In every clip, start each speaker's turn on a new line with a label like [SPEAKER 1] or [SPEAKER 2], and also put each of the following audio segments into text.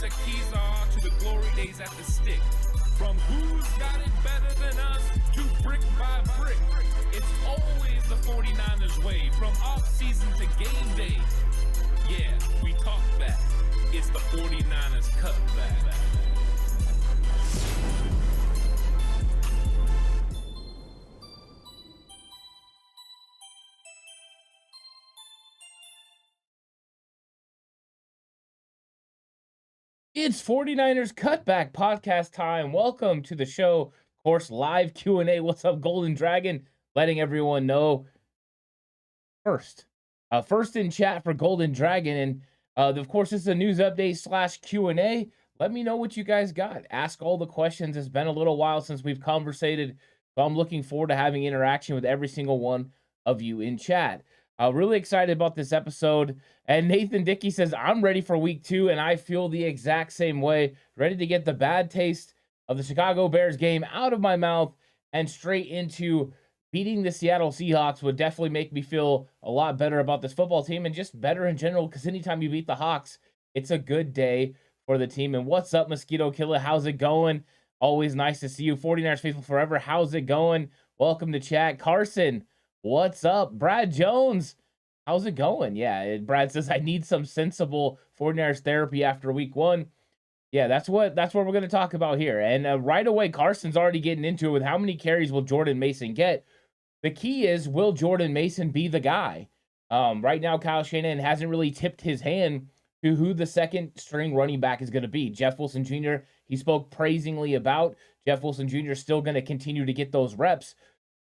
[SPEAKER 1] the keys are to the glory days at the stick. From who's got it better than us to brick by brick. It's always the 49ers way, from off-season to game day. Yeah, we talk back. It's the 49ers Cutback.
[SPEAKER 2] It's 49ers Cutback Podcast time. Welcome to the show. Of course, live Q&A. What's up, Golden Dragon? Letting everyone know first in chat for Golden Dragon. And of course, this is a news update / Q&A. Let me know what you guys got. Ask all the questions. It's been a little while since we've conversated, so I'm looking forward to having interaction with every single one of you in chat. Really excited about this episode. And Nathan Dickey says, I'm ready for week 2, and I feel the exact same way. Ready to get the bad taste of the Chicago Bears game out of my mouth and straight into beating the Seattle Seahawks would definitely make me feel a lot better about this football team and just better in general, because anytime you beat the Hawks, it's a good day for the team. And what's up, Mosquito Killer? How's it going? Always nice to see you. 49ers Faithful Forever, how's it going? Welcome to chat. Carson, what's up? Brad Jones, how's it going? Yeah, Brad says, I need some sensible 49ers therapy after week 1. Yeah, that's what we're going to talk about here. And right away, Carson's already getting into it with how many carries will Jordan Mason get. The key is, will Jordan Mason be the guy? Right now, Kyle Shanahan hasn't really tipped his hand to who the second string running back is going to be. Jeff Wilson Jr., he spoke praisingly about. Jeff Wilson Jr. is still going to continue to get those reps.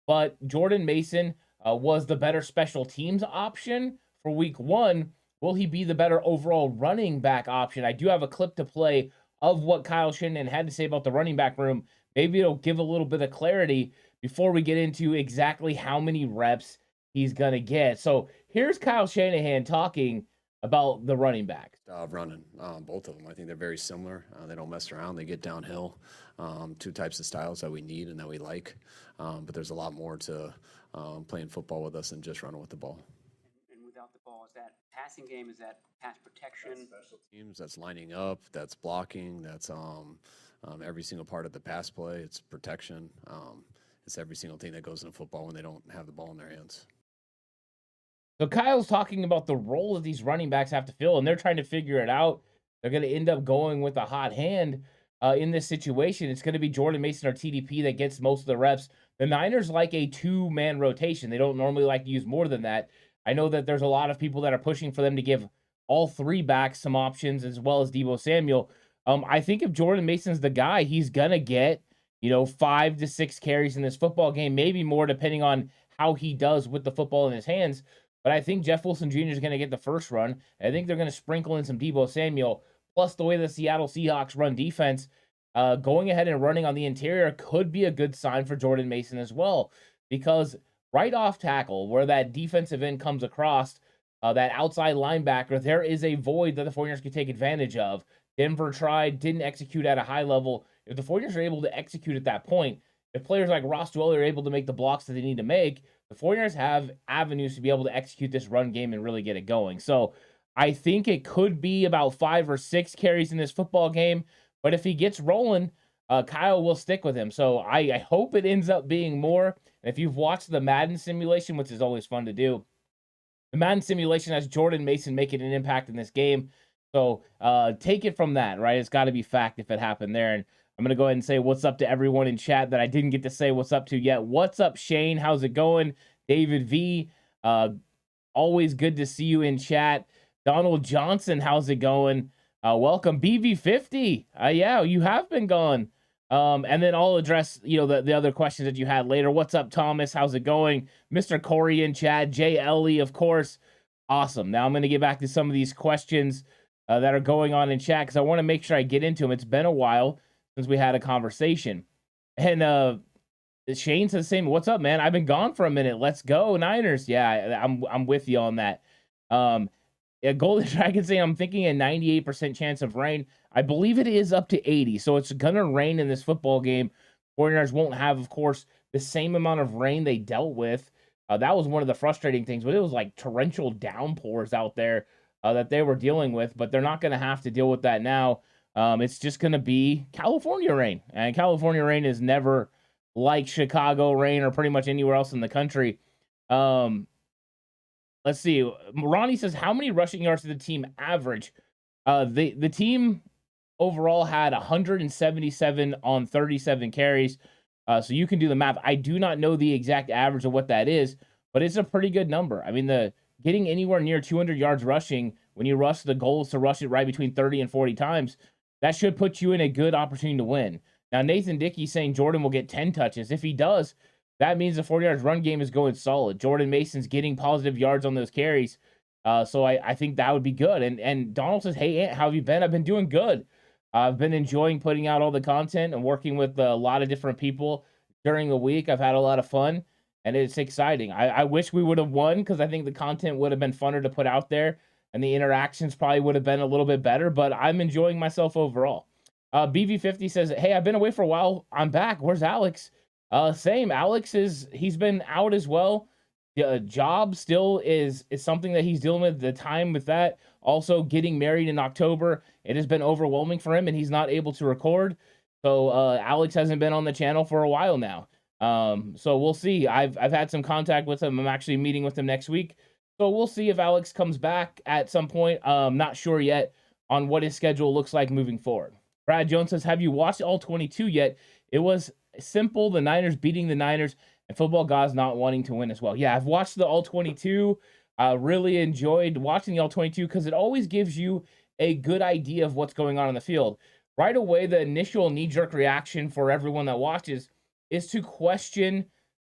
[SPEAKER 2] But Jordan Mason was the better special teams option for week 1. Will he be the better overall running back option? I do have a clip to play of what Kyle Shanahan had to say about the running back room. Maybe it'll give a little bit of clarity before we get into exactly how many reps he's going to get. So here's Kyle Shanahan talking about the running back.
[SPEAKER 3] Running, both of them. I think they're very similar. They don't mess around. They get downhill. Two types of styles that we need and that we like. But there's a lot more to playing football with us than just running with the ball.
[SPEAKER 4] And without the ball, is that passing game? Is that pass protection?
[SPEAKER 3] That's special teams. That's lining up. That's blocking. That's every single part of the pass play. It's protection. It's every single thing that goes into football when they don't have the ball in their hands.
[SPEAKER 2] So Kyle's talking about the role that these running backs have to fill, and they're trying to figure it out. They're going to end up going with a hot hand in this situation. It's going to be Jordan Mason or TDP that gets most of the reps. The Niners like a 2-man rotation. They don't normally like to use more than that. I know that there's a lot of people that are pushing for them to give all 3 backs some options, as well as Deebo Samuel. I think if Jordan Mason's the guy, he's going to get 5 to 6 carries in this football game, maybe more depending on how he does with the football in his hands. But I think Jeff Wilson Jr. is going to get the first run. I think they're going to sprinkle in some Deebo Samuel. Plus, the way the Seattle Seahawks run defense, going ahead and running on the interior could be a good sign for Jordan Mason as well. Because right off tackle, where that defensive end comes across, that outside linebacker, there is a void that the 49ers could take advantage of. Denver tried, didn't execute at a high level. If the 49ers are able to execute at that point, if players like Ross Dwelley are able to make the blocks that they need to make, the 49ers have avenues to be able to execute this run game and really get it going. So I think it could be about 5 or 6 carries in this football game. But if he gets rolling, Kyle will stick with him. So I hope it ends up being more. And if you've watched the Madden simulation, which is always fun to do, the Madden simulation has Jordan Mason making an impact in this game. So take it from that, right? It's got to be fact if it happened there. And I'm going to go ahead and say what's up to everyone in chat that I didn't get to say what's up to yet. What's up, Shane? How's it going? David V, always good to see you in chat. Donald Johnson, how's it going? Welcome. BV50. Yeah, you have been gone. And then I'll address, the other questions that you had later. What's up, Thomas? How's it going? Mr. Corey in chat. Jay Ellie, of course. Awesome. Now I'm going to get back to some of these questions that are going on in chat because I want to make sure I get into them. It's been a while since we had a conversation. And Shane says the same. What's up, man? I've been gone for a minute. Let's go, Niners. Yeah, I'm with you on that. Golden Dragon saying I'm thinking a 98% chance of rain. I believe it is up to 80, so it's gonna rain in this football game. 49ers won't have, of course, the same amount of rain they dealt with. That was one of the frustrating things, but it was like torrential downpours out there that they were dealing with, but they're not going to have to deal with that now. It's just going to be California rain. And California rain is never like Chicago rain or pretty much anywhere else in the country. Let's see. Ronnie says, how many rushing yards did the team average? The team overall had 177 on 37 carries. So you can do the math. I do not know the exact average of what that is, but it's a pretty good number. I mean, getting anywhere near 200 yards rushing, when you rush, the goal is to rush it right between 30 and 40 times. That should put you in a good opportunity to win. Now, Nathan Dickey saying Jordan will get 10 touches. If he does, that means the 40 yards run game is going solid. Jordan Mason's getting positive yards on those carries. So I think that would be good. And Donald says, hey, Ant, how have you been? I've been doing good. I've been enjoying putting out all the content and working with a lot of different people during the week. I've had a lot of fun, and it's exciting. I wish we would have won because I think the content would have been funner to put out there, and the interactions probably would have been a little bit better, but I'm enjoying myself overall. BV50 says, hey, I've been away for a while. I'm back. Where's Alex? Same. Alex he's been out as well. The job still is something that he's dealing with, the time with that. Also, getting married in October, it has been overwhelming for him, and he's not able to record. So Alex hasn't been on the channel for a while now. So we'll see. I've had some contact with him. I'm actually meeting with him next week. So we'll see if Alex comes back at some point. Not sure yet on what his schedule looks like moving forward. Brad Jones says, have you watched all 22 yet? It was simple. The Niners beating the Niners and football guys not wanting to win as well. Yeah, I've watched the all 22. Really enjoyed watching the all 22 because it always gives you a good idea of what's going on in the field. Right away, the initial knee-jerk reaction for everyone that watches is to question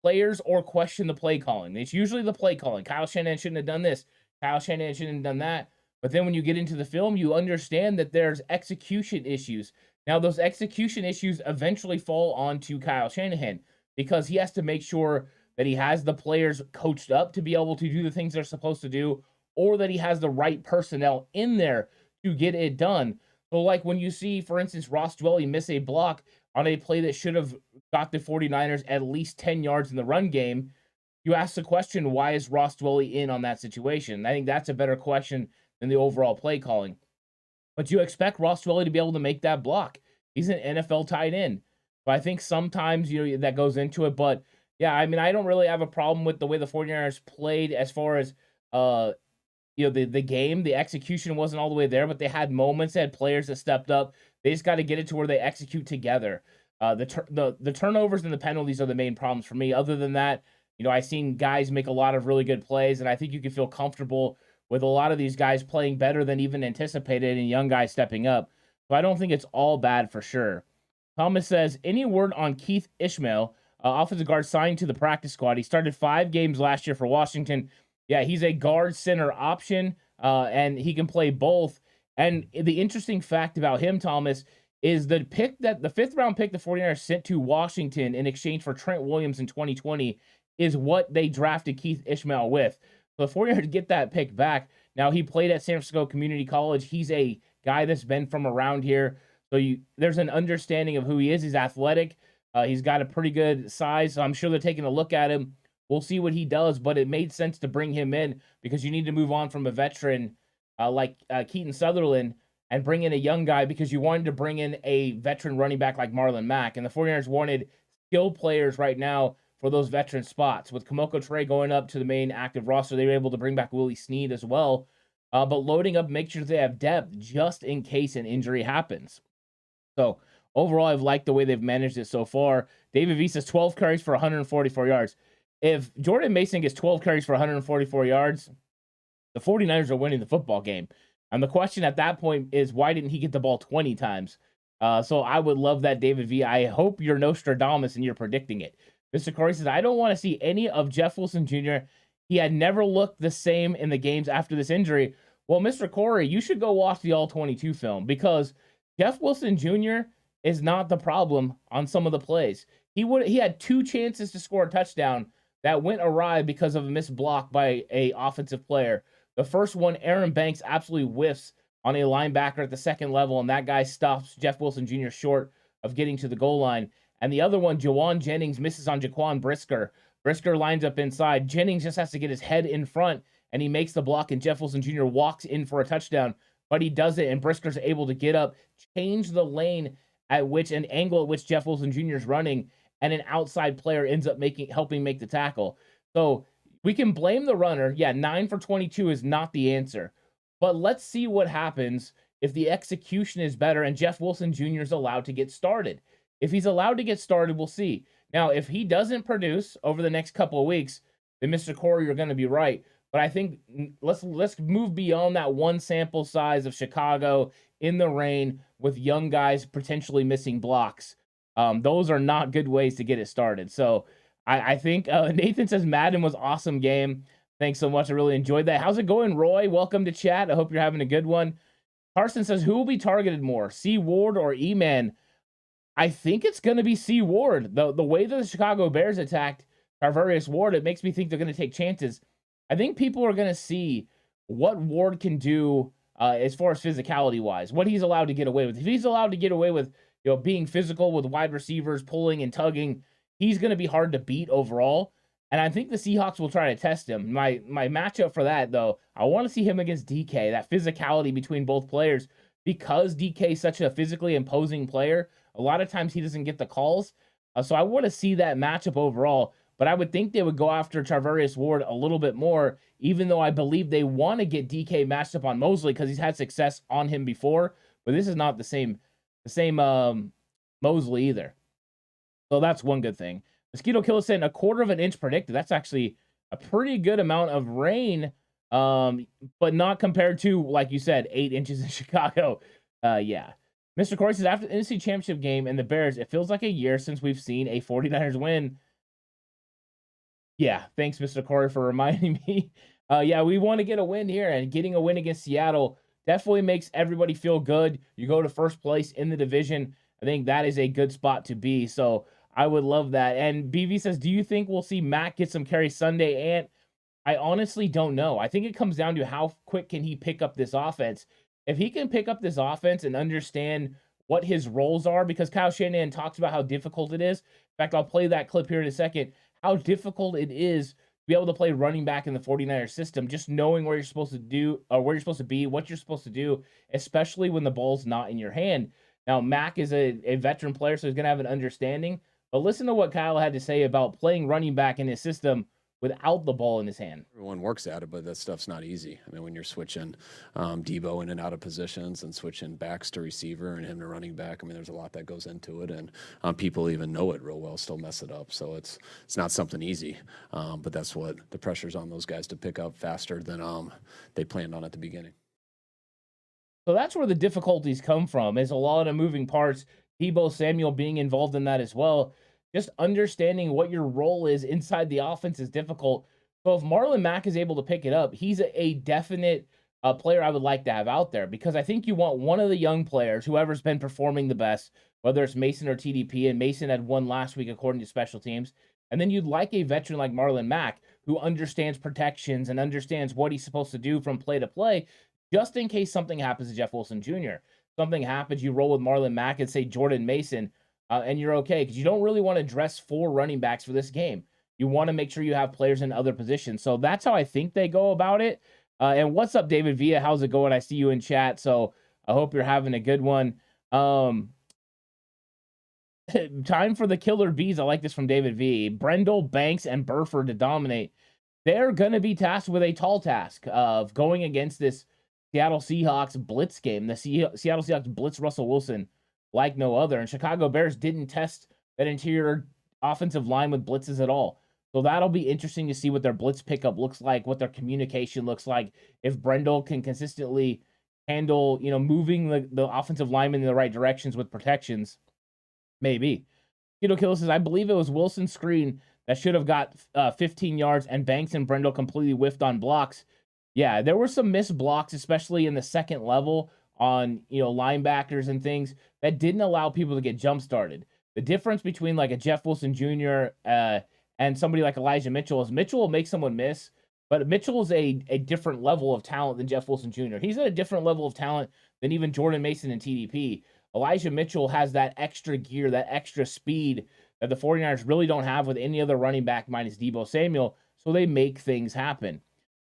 [SPEAKER 2] players or question the play calling. It's usually the play calling. Kyle Shanahan shouldn't have done this. Kyle Shanahan shouldn't have done that. But then when you get into the film, you understand that there's execution issues. Now, those execution issues eventually fall onto Kyle Shanahan because he has to make sure that he has the players coached up to be able to do the things they're supposed to do, or that he has the right personnel in there to get it done. So, like when you see, for instance, Ross Dwelley miss a block on a play that should have got the 49ers at least 10 yards in the run game, you ask the question, why is Ross Dwelley in on that situation? I think that's a better question than the overall play calling. But you expect Ross Dwelley to be able to make that block. He's an NFL tight end. So I think sometimes, that goes into it. But, yeah, I mean, I don't really have a problem with the way the 49ers played as far as, the game. The execution wasn't all the way there, but they had moments. They had players that stepped up. They just got to get it to where they execute together. The turnovers and the penalties are the main problems for me. Other than that, I've seen guys make a lot of really good plays, and I think you can feel comfortable with a lot of these guys playing better than even anticipated and young guys stepping up. So I don't think it's all bad for sure. Thomas says, any word on Keith Ishmael, offensive guard signed to the practice squad? He started 5 games last year for Washington. Yeah, he's a guard center option, and he can play both. And the interesting fact about him, Thomas, is the 5th round pick the 49ers sent to Washington in exchange for Trent Williams in 2020 is what they drafted Keith Ishmael with. So the 49ers get that pick back. Now, he played at San Francisco Community College. He's a guy that's been from around here. So there's an understanding of who he is. He's athletic. He's got a pretty good size. So I'm sure they're taking a look at him. We'll see what he does, but it made sense to bring him in because you need to move on from a veteran like Keaton Sutherland and bring in a young guy because you wanted to bring in a veteran running back like Marlon Mack. And the 49ers wanted skilled players right now for those veteran spots. With Kamoko Trey going up to the main active roster, they were able to bring back Willie Snead as well. But loading up, make sure they have depth just in case an injury happens. So overall, I've liked the way they've managed it so far. David V says 12 carries for 144 yards. If Jordan Mason gets 12 carries for 144 yards, the 49ers are winning the football game. And the question at that point is, why didn't he get the ball 20 times? So I would love that, David V. I hope you're Nostradamus and you're predicting it. Mr. Corey says, I don't want to see any of Jeff Wilson Jr. He had never looked the same in the games after this injury. Well, Mr. Corey, you should go watch the All-22 film because Jeff Wilson Jr. is not the problem on some of the plays. He had 2 chances to score a touchdown that went awry because of a missed block by a offensive player. The first one, Aaron Banks absolutely whiffs on a linebacker at the second level, and that guy stops Jeff Wilson Jr. short of getting to the goal line. And the other one, Jawan Jennings misses on Jaquan Brisker. Brisker lines up inside. Jennings just has to get his head in front, and he makes the block, and Jeff Wilson Jr. walks in for a touchdown. but he does it, and Brisker's able to get up, change the lane at which an angle at which Jeff Wilson Jr. is running, and an outside player ends up helping make the tackle. So we can blame the runner. Yeah, 9 for 22 is not the answer, but let's see what happens if the execution is better and Jeff Wilson Jr. is allowed to get started. If he's allowed to get started, we'll see. Now, if he doesn't produce over the next couple of weeks, then Mr. Corey, you're going to be right. But I think let's move beyond that one sample size of Chicago in the rain with young guys potentially missing blocks. Those are not good ways to get it started. So I think Nathan says Madden was awesome game. Thanks so much. I really enjoyed that. How's it going, Roy? Welcome to chat. I hope you're having a good one. Carson says, who will be targeted more, C. Ward or E-Man? I think it's going to be C. Ward. The way that the Chicago Bears attacked Tarvarius Ward, it makes me think they're going to take chances. I think people are going to see what Ward can do as far as physicality-wise, what he's allowed to get away with. If he's allowed to get away with being physical with wide receivers, pulling and tugging, he's going to be hard to beat overall. And I think the Seahawks will try to test him. My matchup for that, though, I want to see him against DK, that physicality between both players. Because DK is such a physically imposing player, a lot of times he doesn't get the calls. So I want to see that matchup overall. But I would think they would go after Tarvarius Ward a little bit more, even though I believe they want to get DK matched up on Mosley because he's had success on him before. But this is not the same Mosley either. So that's one good thing. Mosquito Killer saying 1/4 of an inch predicted. That's actually a pretty good amount of rain, but not compared to, like you said, 8 inches in Chicago. Yeah. Mr. Corey says, after the NFC Championship game and the Bears, it feels like a year since we've seen a 49ers win. Yeah, thanks, Mr. Corey, for reminding me. Yeah, we want to get a win here, and getting a win against Seattle definitely makes everybody feel good. You go to first place in the division. I think that is a good spot to be, so I would love that. And BV says, do you think we'll see Mac get some carries Sunday? And I honestly don't know. I think it comes down to how quick can he pick up this offense. If he can pick up this offense and understand what his roles are, because Kyle Shanahan talks about how difficult it is. In fact, I'll play that clip here in a second. How difficult it is to be able to play running back in the 49ers system, just knowing where you're supposed to do, or where you're supposed to be, what you're supposed to do, especially when the ball's not in your hand. Now, Mac is a veteran player, so he's going to have an understanding. But listen to what Kyle had to say about playing running back in his system without the ball in his hand.
[SPEAKER 3] Everyone works at it, but that stuff's not easy. I mean, when you're switching Debo in and out of positions and switching backs to receiver and him to running back, I mean, there's a lot that goes into it, and people even know it real well, still mess it up. So it's not something easy, but that's what the pressure's on those guys to pick up faster than they planned on at the beginning.
[SPEAKER 2] So that's where the difficulties come from, is a lot of moving parts. Debo Samuel being involved in that as well. Just understanding what your role is inside the offense is difficult. So if Marlon Mack is able to pick it up, he's a definite player I would like to have out there, because I think you want one of the young players, whoever's been performing the best, whether it's Mason or TDP, and Mason had one last week according to special teams. And then you'd like a veteran like Marlon Mack who understands protections and understands what he's supposed to do from play to play, just in case something happens to Jeff Wilson Jr. Something happens, you roll with Marlon Mack and say Jordan Mason, and you're okay, because you don't really want to dress 4 running backs for this game. You want to make sure you have players in other positions. So that's how I think they go about it. And what's up, David Villa? How's it going? I see you in chat, so I hope you're having a good one. Time for the killer bees. I like this from David V. Brendel, Banks, and Burford to dominate. They're going to be tasked with a tall task of going against this Seattle Seahawks blitz game. The Seattle Seahawks blitz Russell Wilson like no other. And Chicago Bears didn't test that interior offensive line with blitzes at all. So that'll be interesting to see what their blitz pickup looks like, what their communication looks like. If Brendel can consistently handle, moving the offensive linemen in the right directions with protections, maybe. Killer says, I believe it was Wilson's screen that should have got 15 yards, and Banks and Brendel completely whiffed on blocks. Yeah, there were some missed blocks, especially in the second level on, linebackers and things that didn't allow people to get jump started. The difference between like a Jeff Wilson Jr. And somebody like Elijah Mitchell is Mitchell will make someone miss, but Mitchell is a different level of talent than Jeff Wilson Jr. He's at a different level of talent than even Jordan Mason and TDP. Elijah Mitchell has that extra gear, that extra speed that the 49ers really don't have with any other running back minus Debo Samuel, so they make things happen.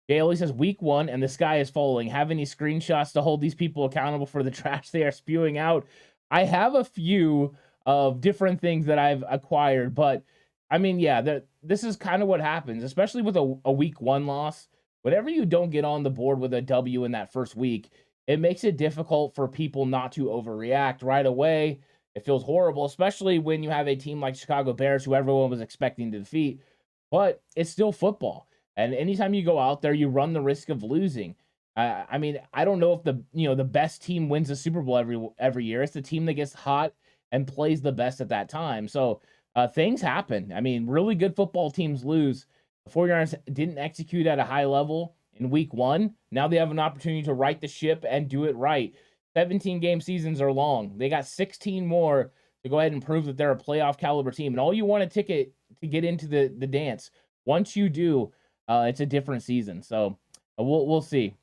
[SPEAKER 2] Daly says week 1 and the sky is falling. Have any screenshots to hold these people accountable for the trash they are spewing out? I have a few of different things that I've acquired, but I mean, yeah, this is kind of what happens, especially with a week 1 loss. Whenever you don't get on the board with a W in that first week, it makes it difficult for people not to overreact right away. It feels horrible, especially when you have a team like Chicago Bears, who everyone was expecting to defeat, but it's still football. And anytime you go out there, you run the risk of losing. I mean, I don't know if the best team wins the Super Bowl every year. It's the team that gets hot and plays the best at that time. So things happen. I mean, really good football teams lose. The 49ers didn't execute at a high level in week 1. Now they have an opportunity to right the ship and do it right. 17-game seasons are long. They got 16 more to go ahead and prove that they're a playoff caliber team. And all you want a ticket to get into the dance. Once you do, it's a different season. So we'll see.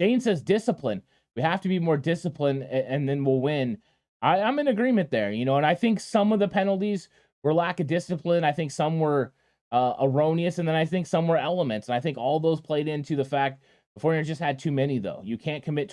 [SPEAKER 2] Shane says discipline. We have to be more disciplined, and then we'll win. I'm in agreement there, and I think some of the penalties were lack of discipline. I think some were erroneous, and then I think some were elements. And I think all those played into the fact the 49ers just had too many, though. You can't commit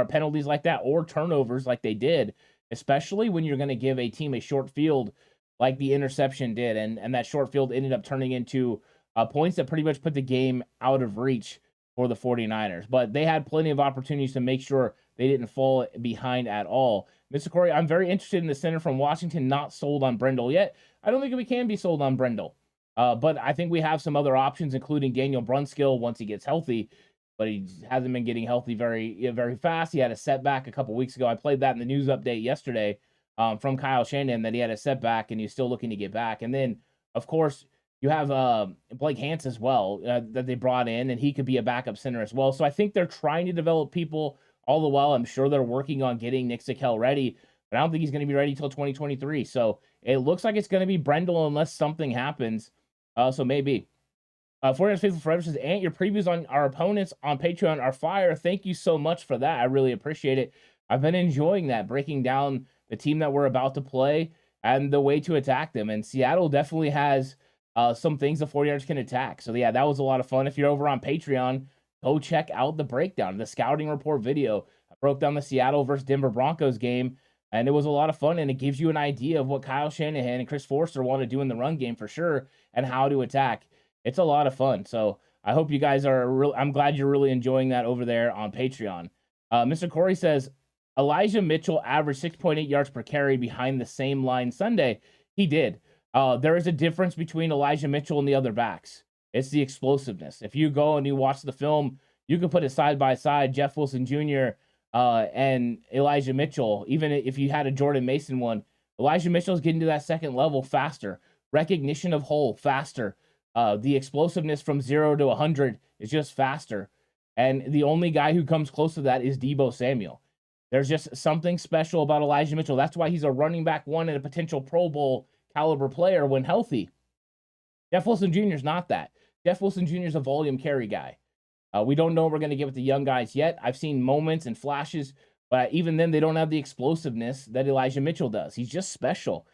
[SPEAKER 2] penalties like that or turnovers like they did, especially when you're going to give a team a short field like the interception did. And that short field ended up turning into points that pretty much put the game out of reach for the 49ers. But they had plenty of opportunities to make sure they didn't fall behind at all. Mr. Corey, I'm very interested in the center from Washington, not sold on Brendel yet. I don't think we can be sold on Brendel. But I think we have some other options, including Daniel Brunskill once he gets healthy. But he hasn't been getting healthy very fast. He had a setback a couple weeks ago. I played that in the news update yesterday from Kyle Shanahan that he had a setback and he's still looking to get back. And then, of course, you have Blake Hance as well that they brought in, and he could be a backup center as well. So I think they're trying to develop people all the while. I'm sure they're working on getting Nick Zakelj ready, but I don't think he's going to be ready till 2023. So it looks like it's going to be Brendel unless something happens. So maybe. 49ers Faithful Forever says, Ant, your previews on our opponents on Patreon are fire. Thank you so much for that. I really appreciate it. I've been enjoying that, breaking down the team that we're about to play and the way to attack them. And Seattle definitely has some things the 49ers can attack. So, yeah, that was a lot of fun. If you're over on Patreon, go check out the breakdown, the scouting report video. I broke down the Seattle versus Denver Broncos game, and it was a lot of fun, and it gives you an idea of what Kyle Shanahan and Chris Forster want to do in the run game for sure and how to attack. It's a lot of fun. So I hope you guys I'm glad you're really enjoying that over there on Patreon. Mr. Corey says, Elijah Mitchell averaged 6.8 yards per carry behind the same line Sunday. He did. There is a difference between Elijah Mitchell and the other backs. It's the explosiveness. If you go and you watch the film, you can put it side by side, Jeff Wilson Jr. And Elijah Mitchell. Even if you had a Jordan Mason one, Elijah Mitchell is getting to that second level faster. Recognition of hole faster. The explosiveness from 0 to 100 is just faster. And the only guy who comes close to that is Deebo Samuel. There's just something special about Elijah Mitchell. That's why he's a running back 1 and a potential Pro Bowl caliber player when healthy. Jeff Wilson Jr. is not that. Jeff Wilson Jr. is a volume carry guy. We don't know what we're going to give it to young guys yet. I've seen moments and flashes, but even then they don't have the explosiveness that Elijah Mitchell does. He's just special.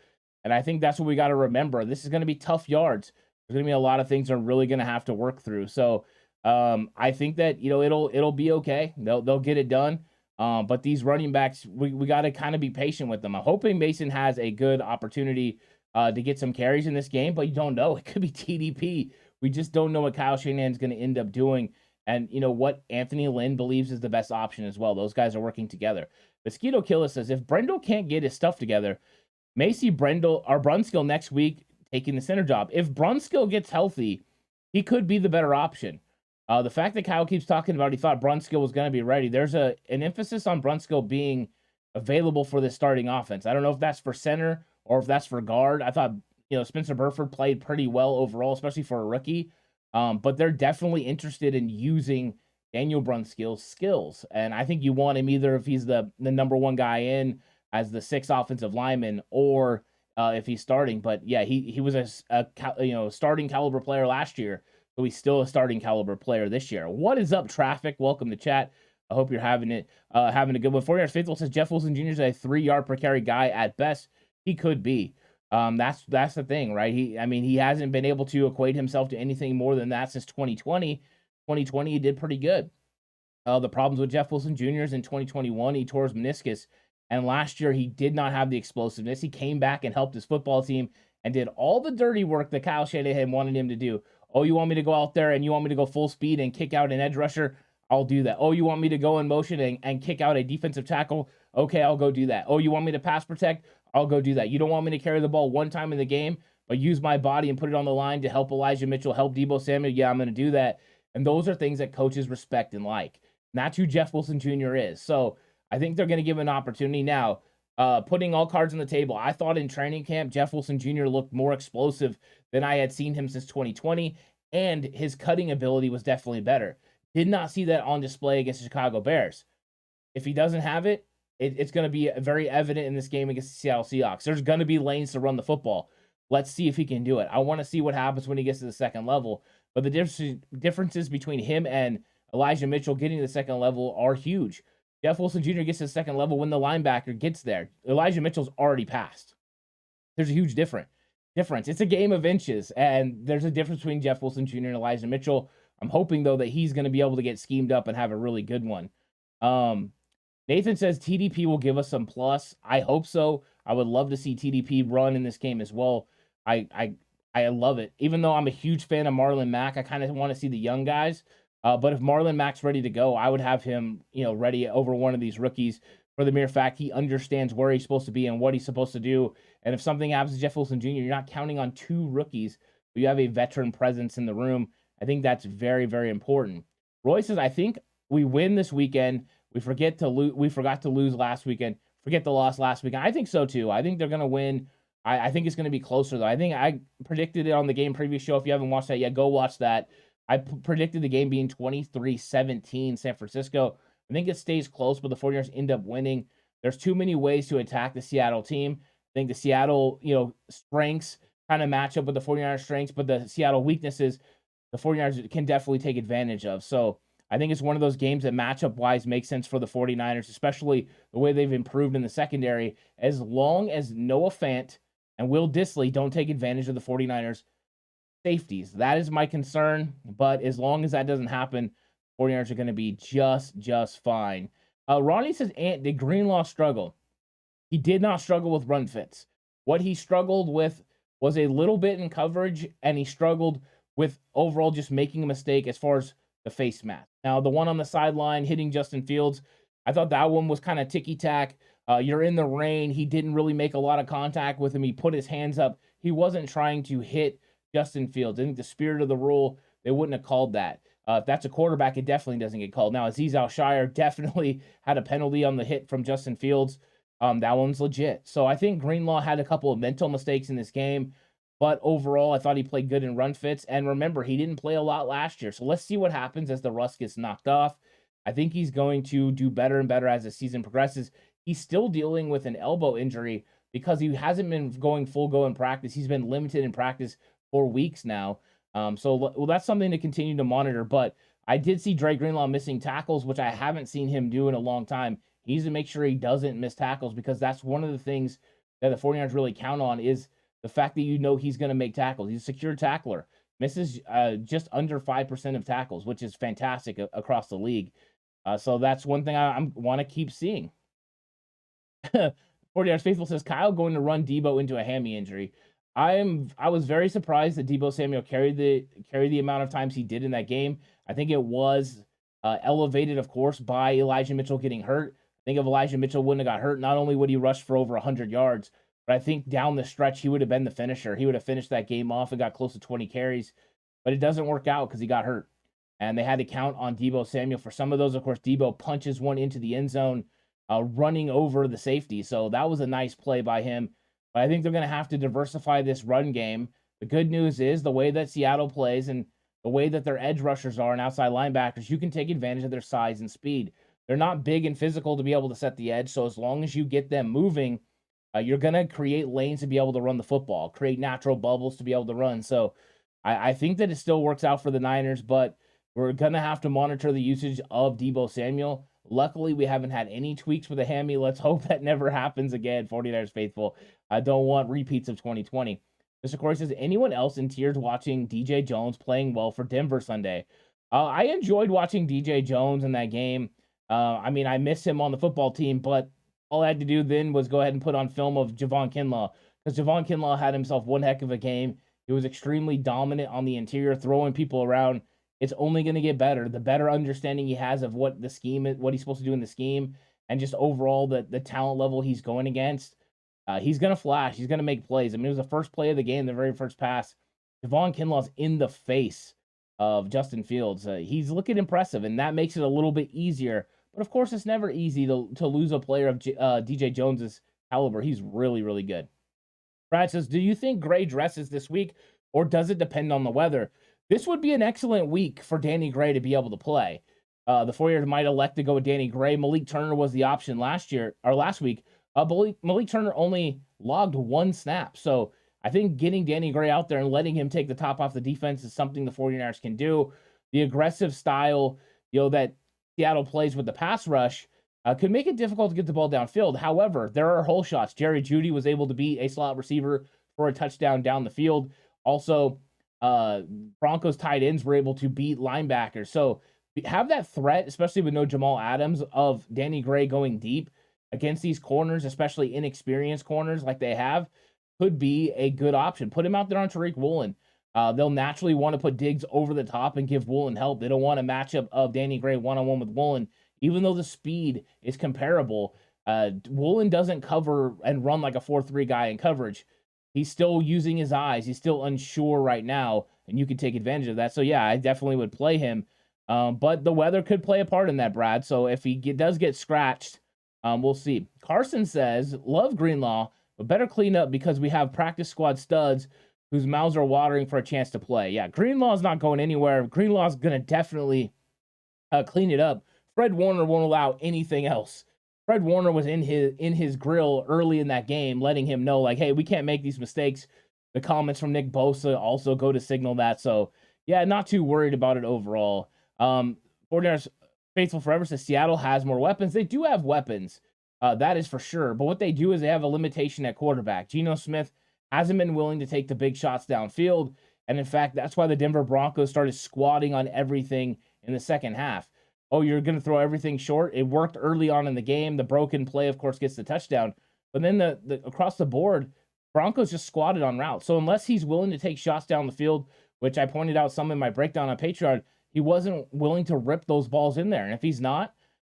[SPEAKER 2] And I think that's what we got to remember. This is going to be tough yards. There's going to be a lot of things they're really going to have to work through. So I think that, it'll be okay. They'll get it done. But these running backs, we got to kind of be patient with them. I'm hoping Mason has a good opportunity to get some carries in this game, but you don't know. It could be TDP. We just don't know what Kyle Shanahan's going to end up doing. And, what Anthony Lynn believes is the best option as well. Those guys are working together. Mosquito Killer says, if Brendel can't get his stuff together, may see Brunskill next week taking the center job. If Brunskill gets healthy, he could be the better option. The fact that Kyle keeps talking about he thought Brunskill was going to be ready, there's an emphasis on Brunskill being available for the starting offense. I don't know if that's for center or if that's for guard. I thought, Spencer Burford played pretty well overall, especially for a rookie. But they're definitely interested in using Daniel Brunskill's skills. And I think you want him either if he's the number 1 guy in as the 6th offensive lineman or if he's starting. But yeah, he was a starting caliber player last year, so he's still a starting caliber player this year. What is up, traffic? Welcome to chat. I hope you're having a good one. 49ers Faithful says Jeff Wilson Jr. is a 3-yard per carry guy at best. He could be. That's the thing, right? He hasn't been able to equate himself to anything more than that since 2020. 2020, he did pretty good. The problems with Jeff Wilson Jr. is in 2021, he tore his meniscus. And last year, he did not have the explosiveness. He came back and helped his football team and did all the dirty work that Kyle Shanahan wanted him to do. Oh, you want me to go out there and you want me to go full speed and kick out an edge rusher? I'll do that. Oh, you want me to go in motion and kick out a defensive tackle? Okay, I'll go do that. Oh, you want me to pass protect? I'll go do that. You don't want me to carry the ball one time in the game, but use my body and put it on the line to help Elijah Mitchell, help Deebo Samuel? Yeah, I'm going to do that. And those are things that coaches respect and like. And that's who Jeff Wilson Jr. is. So I think they're going to give him an opportunity. Now, putting all cards on the table, I thought in training camp, Jeff Wilson Jr. looked more explosive than I had seen him since 2020, and his cutting ability was definitely better. Did not see that on display against the Chicago Bears. If he doesn't have it, it's going to be very evident in this game against the Seattle Seahawks. There's going to be lanes to run the football. Let's see if he can do it. I want to see what happens when he gets to the second level. But the differences between him and Elijah Mitchell getting to the second level are huge. Jeff Wilson Jr. gets to the second level when the linebacker gets there. Elijah Mitchell's already passed. There's a huge difference. It's a game of inches, and there's a difference between Jeff Wilson Jr. and Elijah Mitchell. I'm hoping, though, that he's going to be able to get schemed up and have a really good one. Nathan says TDP will give us some plus. I hope so. I would love to see TDP run in this game as well. I love it. Even though I'm a huge fan of Marlon Mack, I kind of want to see the young guys. But if Marlon Mack's ready to go, I would have him, ready over one of these rookies for the mere fact he understands where he's supposed to be and what he's supposed to do. And if something happens to Jeff Wilson Jr., you're not counting on two rookies, but you have a veteran presence in the room. I think that's very, very important. Roy says, I think we win this weekend. We forgot to lose last weekend. Forget the loss last weekend. I think so too. I think they're going to win. I think it's going to be closer though. I think I predicted it on the game preview show. If you haven't watched that yet, go watch that. I predicted the game being 23-17 San Francisco. I think it stays close, but the 49ers end up winning. There's too many ways to attack the Seattle team. I think the Seattle, strengths kind of match up with the 49ers strengths, but the Seattle weaknesses, the 49ers can definitely take advantage of. So I think it's one of those games that matchup-wise makes sense for the 49ers, especially the way they've improved in the secondary, as long as Noah Fant and Will Dissly don't take advantage of the 49ers safeties. That is my concern, but as long as that doesn't happen, 49ers are going to be just fine. Ronnie says, did Greenlaw struggle? He did not struggle with run fits. What he struggled with was a little bit in coverage, and he struggled with overall just making a mistake as far as the face mask. Now, the one on the sideline hitting Justin Fields, I thought that one was kind of ticky-tack. You're in the rain. He didn't really make a lot of contact with him. He put his hands up. He wasn't trying to hit Justin Fields. I think the spirit of the rule, they wouldn't have called that. If that's a quarterback, it definitely doesn't get called. Now, Azeez Al-Shire definitely had a penalty on the hit from Justin Fields. That one's legit. So I think Greenlaw had a couple of mental mistakes in this game, but overall, I thought he played good in run fits. And remember, he didn't play a lot last year. So let's see what happens as the rust gets knocked off. I think he's going to do better and better as the season progresses. He's still dealing with an elbow injury because he hasn't been going full go in practice. He's been limited in practice for weeks now. So that's something to continue to monitor. But I did see Dre Greenlaw missing tackles, which I haven't seen him do in a long time. He needs to make sure he doesn't miss tackles because that's one of the things that the 49ers really count on is the fact that he's going to make tackles. He's a secure tackler. Misses just under 5% of tackles, which is fantastic across the league. So that's one thing I want to keep seeing. 49ers Faithful says, Kyle going to run Deebo into a hammy injury. I was very surprised that Deebo Samuel carried the amount of times he did in that game. I think it was elevated, of course, by Elijah Mitchell getting hurt. I think if Elijah Mitchell wouldn't have got hurt, not only would he rush for over 100 yards, but I think down the stretch, he would have been the finisher. He would have finished that game off and got close to 20 carries, but it doesn't work out because he got hurt. And they had to count on Deebo Samuel. For some of those, of course, Deebo punches one into the end zone, running over the safety. So that was a nice play by him. But I think they're going to have to diversify this run game. The good news is the way that Seattle plays and the way that their edge rushers are and outside linebackers, you can take advantage of their size and speed. They're not big and physical to be able to set the edge. So as long as you get them moving, you're going to create lanes to be able to run the football, create natural bubbles to be able to run. So I think that it still works out for the Niners, but we're going to have to monitor the usage of Deebo Samuel. Luckily, we haven't had any tweaks with a hammy. Let's hope that never happens again, 49ers faithful. I don't want repeats of 2020. Mr. Corey says, anyone else in tears watching DJ Jones playing well for Denver Sunday? I enjoyed watching DJ Jones in that game. I mean, I miss him on the football team, but all I had to do then was go ahead and put on film of Javon Kinlaw, because Javon Kinlaw had himself one heck of a game. He was extremely dominant on the interior, throwing people around. It's only going to get better. The better understanding he has of what the scheme is, what he's supposed to do in the scheme, and just overall the talent level he's going against. He's going to flash. He's going to make plays. I mean, it was the first play of the game, the very first pass. Javon Kinlaw's in the face of Justin Fields. He's looking impressive, and that makes it a little bit easier. But of course, it's never easy to lose a player of DJ Jones's caliber. He's really, really good. Brad says, do you think Gray dresses this week, or does it depend on the weather? This would be an excellent week for Danny Gray to be able to play. The 49ers might elect to go with Danny Gray. Malik Turner was the option last week. Malik Turner only logged one snap. So I think getting Danny Gray out there and letting him take the top off the defense is something the 49ers can do. The aggressive style, that Seattle plays with the pass rush could make it difficult to get the ball downfield. However, there are hole shots. Jerry Jeudy was able to be a slot receiver for a touchdown down the field. Also, Broncos tight ends were able to beat linebackers. So have that threat, especially with no Jamal Adams, of Danny Gray going deep against these corners, especially inexperienced corners like they have, could be a good option. Put him out there on Tariq Woolen. They'll naturally want to put Diggs over the top and give Woolen help. They don't want a matchup of Danny Gray one-on-one with Woolen. Even though the speed is comparable, Woolen doesn't cover and run like a 4-3 guy in coverage. He's still using his eyes. He's still unsure right now, and you can take advantage of that. So, yeah, I definitely would play him. But the weather could play a part in that, Brad. So if he does get scratched, we'll see. Carson says, love Greenlaw, but better clean up because we have practice squad studs whose mouths are watering for a chance to play. Yeah, Greenlaw's not going anywhere. Greenlaw's going to definitely clean it up. Fred Warner won't allow anything else. Fred Warner was in his grill early in that game, letting him know, like, hey, we can't make these mistakes. The comments from Nick Bosa also go to signal that. So, yeah, not too worried about it overall. 49ers Faithful Forever says Seattle has more weapons. They do have weapons. That is for sure. But what they do is they have a limitation at quarterback. Geno Smith hasn't been willing to take the big shots downfield. And in fact, that's why the Denver Broncos started squatting on everything in the second half. Oh, you're going to throw everything short? It worked early on in the game. The broken play, of course, gets the touchdown. But then the across the board, Broncos just squatted on routes. So unless he's willing to take shots down the field, which I pointed out some in my breakdown on Patreon, he wasn't willing to rip those balls in there. And if he's not,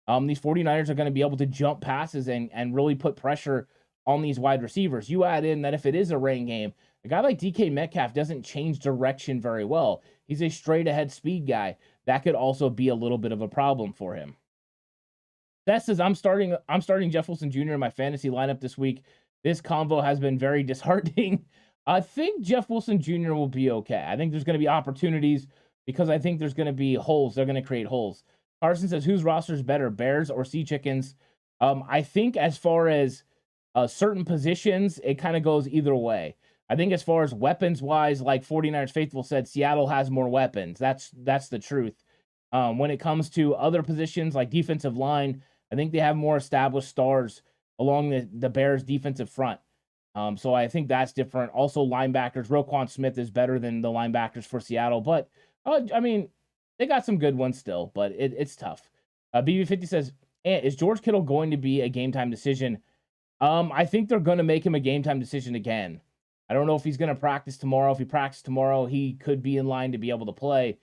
[SPEAKER 2] these 49ers are going to be able to jump passes and really put pressure on these wide receivers. You add in that if it is a rain game, a guy like DK Metcalf doesn't change direction very well. He's a straight ahead speed guy. That could also be a little bit of a problem for him. Seth says, I'm starting Jeff Wilson Jr. in my fantasy lineup this week. This convo has been very disheartening. I think Jeff Wilson Jr. will be okay. I think there's going to be opportunities because I think there's going to be holes. They're going to create holes. Carson says, whose roster is better, Bears or Sea Chickens? I think as far as certain positions, it kind of goes either way. I think as far as weapons-wise, like 49ers Faithful said, Seattle has more weapons. That's the truth. When it comes to other positions like defensive line, I think they have more established stars along the Bears' defensive front. So I think that's different. Also, linebackers, Roquan Smith is better than the linebackers for Seattle. But, I mean, they got some good ones still, but it's tough. BB50 says, is George Kittle going to be a game-time decision? I think they're going to make him a game-time decision again. I don't know if he's going to practice tomorrow. If he practices tomorrow, he could be in line to be able to play,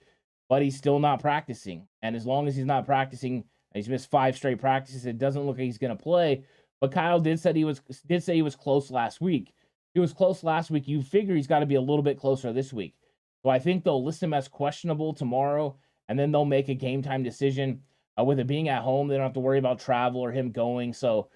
[SPEAKER 2] but he's still not practicing. And as long as he's not practicing, he's missed 5 straight practices, it doesn't look like he's going to play. But Kyle did say he was close last week. He was close last week. You figure he's got to be a little bit closer this week. So I think they'll list him as questionable tomorrow, and then they'll make a game-time decision. With it being at home, they don't have to worry about travel or him going. So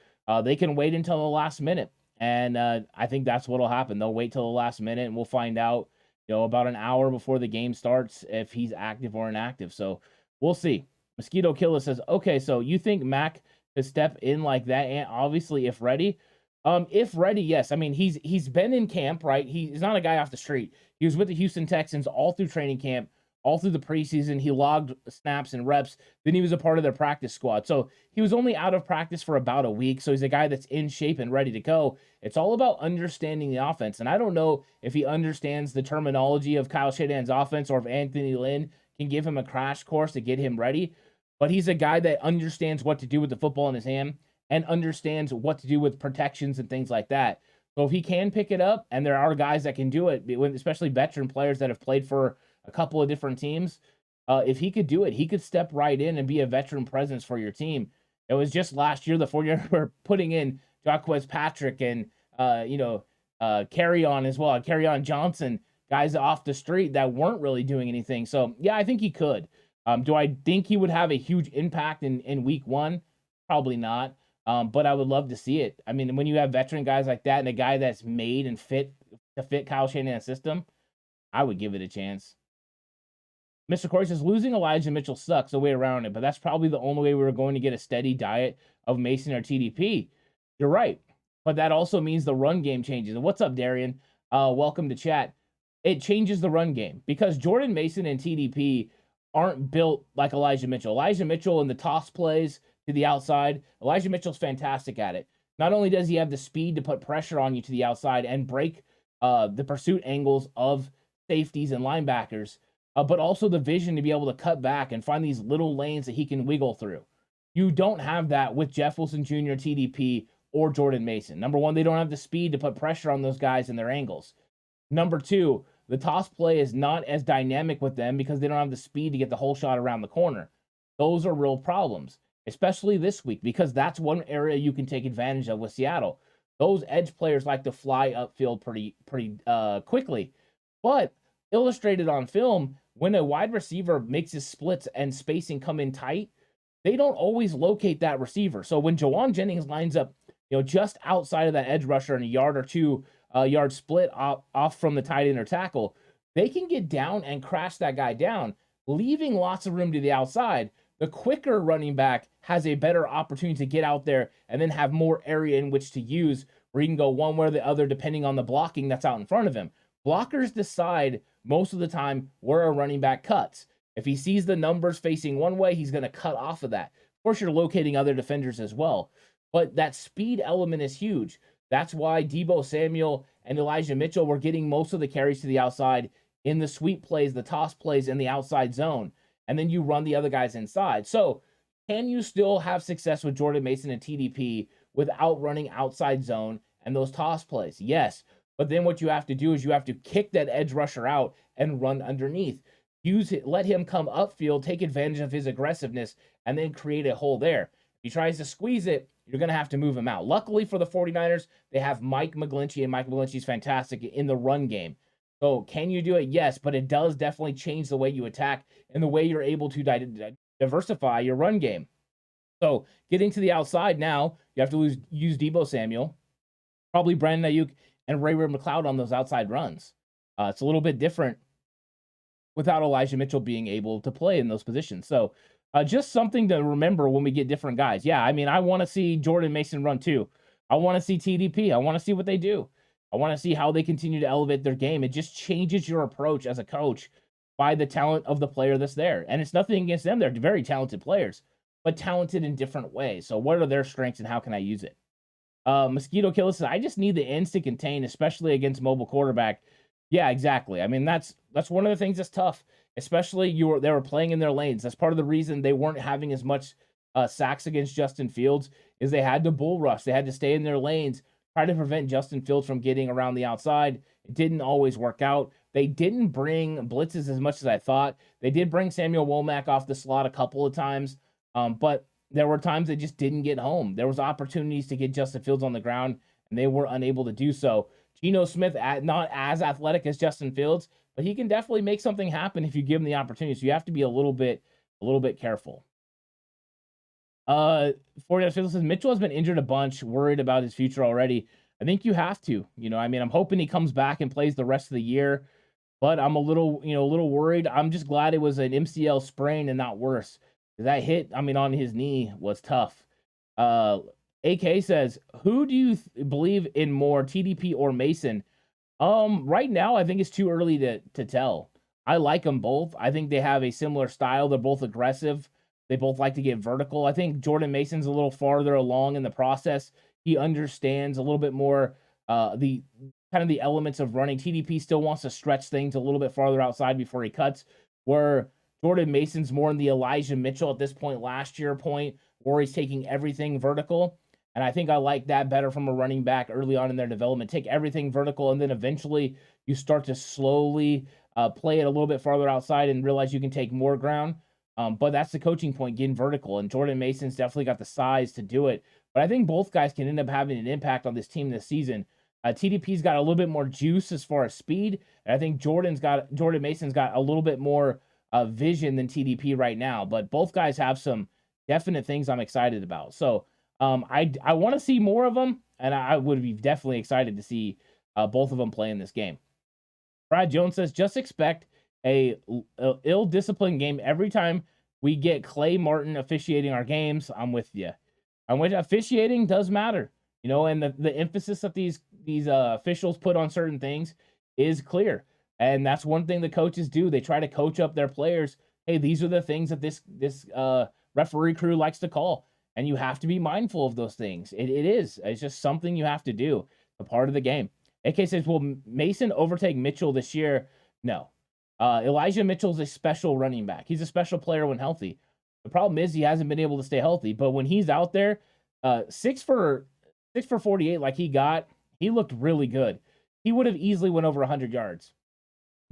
[SPEAKER 2] they can wait until the last minute. And I think that's what will happen. They'll wait till the last minute, and we'll find out, about an hour before the game starts if he's active or inactive. So we'll see. Mosquito Killer says, okay, so you think Mac could step in like that? And obviously, if ready. If ready, yes. I mean, he's been in camp, right? He's not a guy off the street. He was with the Houston Texans all through training camp, all through the preseason. He logged snaps and reps. Then he was a part of their practice squad. So he was only out of practice for about a week. So he's a guy that's in shape and ready to go. It's all about understanding the offense. And I don't know if he understands the terminology of Kyle Shanahan's offense or if Anthony Lynn can give him a crash course to get him ready. But he's a guy that understands what to do with the football in his hand and understands what to do with protections and things like that. So if he can pick it up, and there are guys that can do it, especially veteran players that have played for a couple of different teams, if he could do it, he could step right in and be a veteran presence for your team. It was just last year the 49ers were putting in Jaquez Patrick and Carry On as well, Carry On Johnson, guys off the street that weren't really doing anything. So yeah, I think he could. Do I think he would have a huge impact in week one? Probably not. But I would love to see it. I mean, when you have veteran guys like that and a guy that's made and fit to fit Kyle Shanahan's system, I would give it a chance. Mr. Corey says, losing Elijah Mitchell sucks, the way around it, but that's probably the only way we were going to get a steady diet of Mason or TDP. You're right, but that also means the run game changes. And what's up, Darian? Welcome to chat. It changes the run game because Jordan Mason and TDP aren't built like Elijah Mitchell. Elijah Mitchell in the toss plays to the outside, Elijah Mitchell's fantastic at it. Not only does he have the speed to put pressure on you to the outside and break the pursuit angles of safeties and linebackers, but also the vision to be able to cut back and find these little lanes that he can wiggle through. You don't have that with Jeff Wilson Jr., TDP, or Jordan Mason. Number one, they don't have the speed to put pressure on those guys in their angles. Number two, the toss play is not as dynamic with them because they don't have the speed to get the whole shot around the corner. Those are real problems, especially this week, because that's one area you can take advantage of with Seattle. Those edge players like to fly upfield pretty quickly. But illustrated on film, when a wide receiver makes his splits and spacing come in tight, they don't always locate that receiver. So when Jawan Jennings lines up, just outside of that edge rusher and a yard or two yard split off from the tight end or tackle, they can get down and crash that guy down, leaving lots of room to the outside. The quicker running back has a better opportunity to get out there and then have more area in which to use, where he can go one way or the other depending on the blocking that's out in front of him. Blockers decide most of the time where a running back cuts. If he sees the numbers facing one way, he's going to cut off of that. Of course, you're locating other defenders as well. But that speed element is huge. That's why Deebo Samuel and Elijah Mitchell were getting most of the carries to the outside in the sweep plays, the toss plays, in the outside zone. And then you run the other guys inside. So can you still have success with Jordan Mason and TDP without running outside zone and those toss plays? Yes. But then what you have to do is you have to kick that edge rusher out and run underneath. Let him come upfield, take advantage of his aggressiveness, and then create a hole there. If he tries to squeeze it, you're going to have to move him out. Luckily for the 49ers, they have Mike McGlinchey, and Mike McGlinchey's fantastic in the run game. So can you do it? Yes, but it does definitely change the way you attack and the way you're able to diversify your run game. So getting to the outside now, you have to use Deebo Samuel, probably Brandon Ayuk, and Ray McLeod on those outside runs. It's a little bit different without Elijah Mitchell being able to play in those positions. So just something to remember when we get different guys. Yeah, I mean, I want to see Jordan Mason run too. I want to see TDP. I want to see what they do. I want to see how they continue to elevate their game. It just changes your approach as a coach by the talent of the player that's there. And it's nothing against them. They're very talented players, but talented in different ways. So what are their strengths and how can I use it? Mosquito Killer says, I just need the ends to contain, especially against mobile quarterback. Yeah, exactly. I mean, that's one of the things that's tough, especially they were playing in their lanes. That's part of the reason they weren't having as much sacks against Justin Fields, is they had to bull rush. They had to stay in their lanes, try to prevent Justin Fields from getting around the outside. It didn't always work out. They didn't bring blitzes as much as I thought. They did bring Samuel Womack off the slot a couple of times, but there were times they just didn't get home. There was opportunities to get Justin Fields on the ground, and they were unable to do so. Geno Smith, not as athletic as Justin Fields, but he can definitely make something happen if you give him the opportunity. So you have to be a little bit careful. 49ers says, Mitchell has been injured a bunch, worried about his future already. I think you have to. I mean, I'm hoping he comes back and plays the rest of the year, but I'm a little worried. I'm just glad it was an MCL sprain and not worse. That hit, on his knee was tough. AK says, who do you believe in more, TDP or Mason? Right now, I think it's too early to tell. I like them both. I think they have a similar style. They're both aggressive. They both like to get vertical. I think Jordan Mason's a little farther along in the process. He understands a little bit more the elements of running. TDP still wants to stretch things a little bit farther outside before he cuts, where Jordan Mason's more in the Elijah Mitchell at this point, last year point, where he's taking everything vertical. And I think I like that better from a running back early on in their development. Take everything vertical, and then eventually you start to slowly play it a little bit farther outside and realize you can take more ground. But that's the coaching point, getting vertical. And Jordan Mason's definitely got the size to do it. But I think both guys can end up having an impact on this team this season. TDP's got a little bit more juice as far as speed. And I think Jordan Mason's got a little bit more vision than TDP right now. But both guys have some definite things I'm excited about. So I want to see more of them, and I would be definitely excited to see both of them play in this game. Brad Jones says, just expect a ill-disciplined game every time we get Clay Martin officiating our games. I'm with you. Officiating does matter, and the emphasis that these officials put on certain things is clear. And that's one thing the coaches do. They try to coach up their players. Hey, these are the things that this referee crew likes to call. And you have to be mindful of those things. It is. It's just something you have to do. A part of the game. AK says, will Mason overtake Mitchell this year? No. Elijah Mitchell's a special running back. He's a special player when healthy. The problem is he hasn't been able to stay healthy. But when he's out there, 6 for 48 like he looked really good. He would have easily went over 100 yards.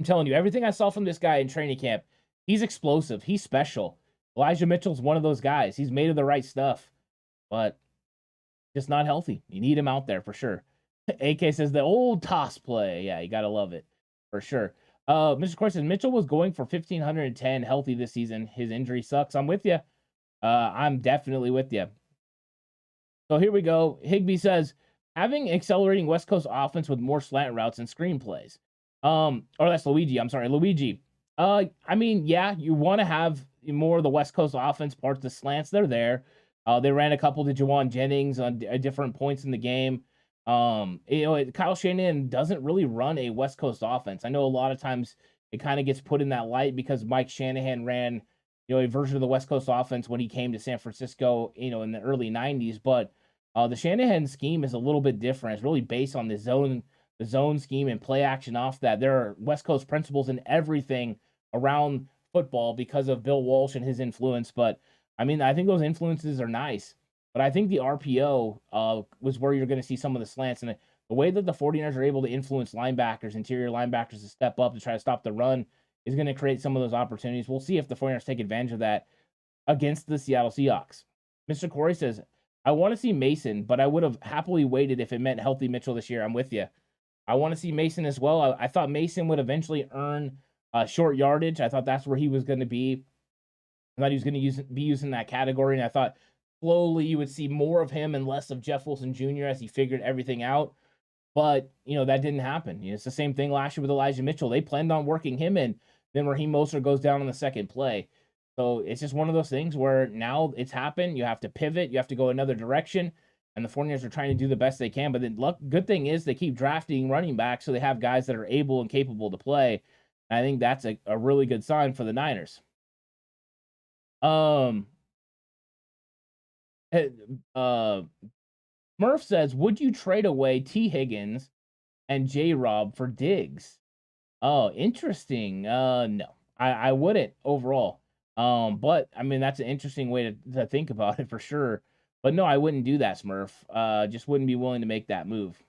[SPEAKER 2] I'm telling you, everything I saw from this guy in training camp, he's explosive. He's special. Elijah Mitchell's one of those guys. He's made of the right stuff, but just not healthy. You need him out there for sure. AK says the old toss play. Yeah, you got to love it for sure. Mr. Corey says Mitchell was going for 1,510 healthy this season. His injury sucks. I'm with you. I'm definitely with you. So here we go. Higby says, having accelerating West Coast offense with more slant routes and screenplays. Or that's Luigi. I'm sorry, Luigi. I mean, yeah, you want to have more of the West Coast offense parts, the slants, they're there. They ran a couple to Jawan Jennings on different points in the game. Kyle Shanahan doesn't really run a West Coast offense. I know a lot of times it kind of gets put in that light because Mike Shanahan ran, a version of the West Coast offense when he came to San Francisco, in the early 90s. But the Shanahan scheme is a little bit different. It's really based on the zone scheme and play action off that. There are West Coast principles in everything around football because of Bill Walsh and his influence. But I mean, I think those influences are nice. But I think the RPO was where you're going to see some of the slants. And the way that the 49ers are able to influence linebackers, interior linebackers to step up to try to stop the run is going to create some of those opportunities. We'll see if the 49ers take advantage of that against the Seattle Seahawks. Mr. Corey says, I want to see Mason, but I would have happily waited if it meant healthy Mitchell this year. I'm with you. I want to see Mason as well. I thought Mason would eventually earn short yardage. I thought that's where he was going to be. I thought he was going to be using that category, and I thought slowly you would see more of him and less of Jeff Wilson Jr. as he figured everything out. But, that didn't happen. It's the same thing last year with Elijah Mitchell. They planned on working him in. Then Raheem Mostert goes down on the second play. So it's just one of those things where now it's happened. You have to pivot. You have to go another direction. And the 49ers are trying to do the best they can. But the good thing is they keep drafting running backs so they have guys that are able and capable to play. And I think that's a really good sign for the Niners. Murph says, would you trade away T. Higgins and J-Rob for Diggs? Oh, interesting. No, I wouldn't overall. But I mean, that's an interesting way to think about it for sure. But no, I wouldn't do that, Smurf. Just wouldn't be willing to make that move.